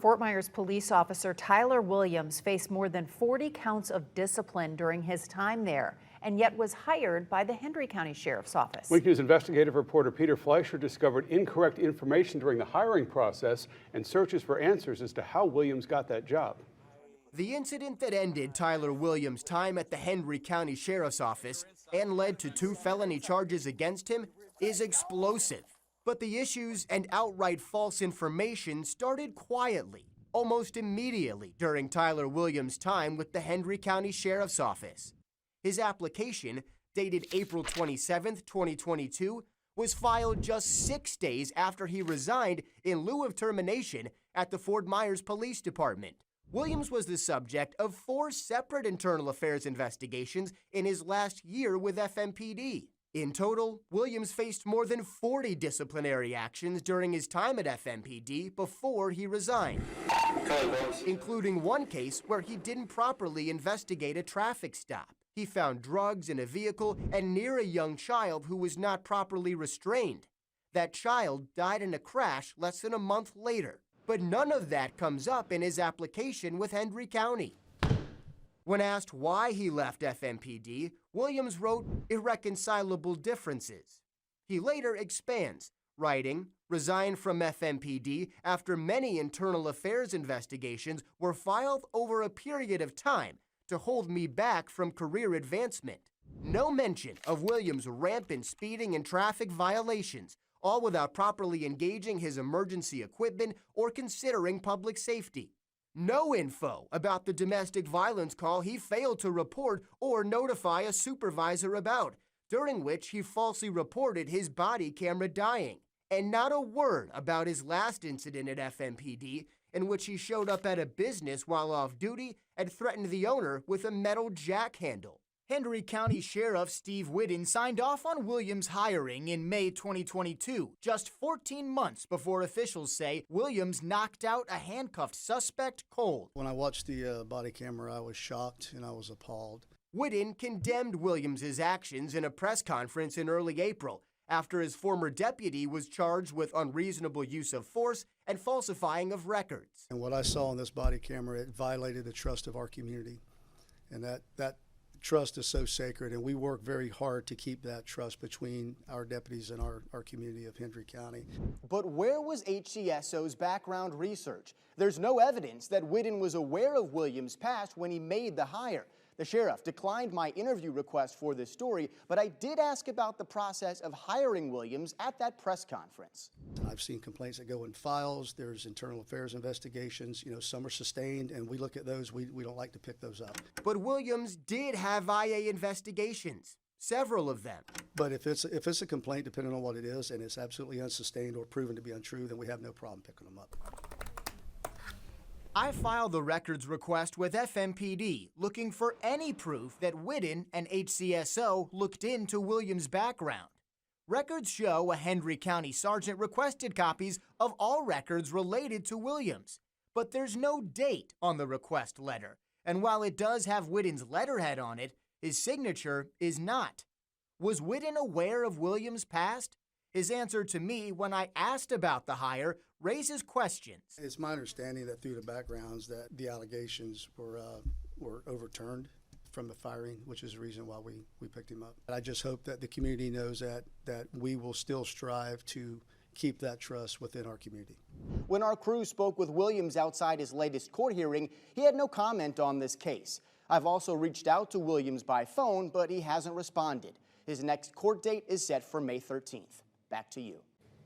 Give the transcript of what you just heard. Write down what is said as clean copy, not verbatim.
Fort Myers police officer Tyler Williams faced more than 40 counts of discipline during his time there, and yet was hired by the Hendry County Sheriff's Office. Week News investigative reporter Peter Fleischer discovered incorrect information during the hiring process and searches for answers as to how Williams got that job. The incident that ended Tyler Williams' time at the Hendry County Sheriff's Office and led to 2 felony charges against him is explosive. But the issues and outright false information started quietly, almost immediately during Tyler Williams' time with the Hendry County Sheriff's Office. His application, dated April 27, 2022, was filed just 6 days after he resigned in lieu of termination at the Fort Myers Police Department. Williams was the subject of 4 separate internal affairs investigations in his last year with FMPD. In total, Williams faced more than 40 disciplinary actions during his time at FMPD before he resigned, including one case where he didn't properly investigate a traffic stop. He found drugs in a vehicle and near a young child who was not properly restrained. That child died in a crash less than a month later, but none of that comes up in his application with Hendry County. When asked why he left FMPD, Williams wrote irreconcilable differences. He later expands, writing, resigned from FMPD after many internal affairs investigations were filed over a period of time to hold me back from career advancement. No mention of Williams' rampant speeding and traffic violations, all without properly engaging his emergency equipment or considering public safety. No info about the domestic violence call he failed to report or notify a supervisor about, during which he falsely reported his body camera dying. And not a word about his last incident at FMPD, in which he showed up at a business while off duty and threatened the owner with a metal jack handle. Hendry County Sheriff Steve Whitten signed off on Williams' hiring in May 2022, just 14 months before officials say Williams knocked out a handcuffed suspect cold. When I watched the body camera, I was shocked and I was appalled. Whitten condemned Williams' actions in a press conference in early April, after his former deputy was charged with unreasonable use of force and falsifying of records. And what I saw on this body camera, it violated the trust of our community. And that trust is so sacred, and we work very hard to keep that trust between our deputies and our community of Hendry County. But where was HCSO's background research? There's no evidence that Whitten was aware of Williams' past when he made the hire. The sheriff declined my interview request for this story, but I did ask about the process of hiring Williams at that press conference. I've seen complaints that go in files. There's internal affairs investigations. Some are sustained, and we look at those. We don't like to pick those up. But Williams did have IA investigations, several of them. But if it's a complaint, depending on what it is, and it's absolutely unsustained or proven to be untrue, then we have no problem picking them up. I filed the records request with FMPD, looking for any proof that Whitten and HCSO looked into Williams' background. Records show a Hendry County sergeant requested copies of all records related to Williams, but there's no date on the request letter, and while it does have Whitten's letterhead on it, his signature is not. Was Whitten aware of Williams' past? His answer to me when I asked about the hire raises questions. It's my understanding that through the backgrounds that the allegations were overturned from the firing, which is the reason why we picked him up. I just hope that the community knows that we will still strive to keep that trust within our community. When our crew spoke with Williams outside his latest court hearing, he had no comment on this case. I've also reached out to Williams by phone, but he hasn't responded. His next court date is set for May 13th. Back to you.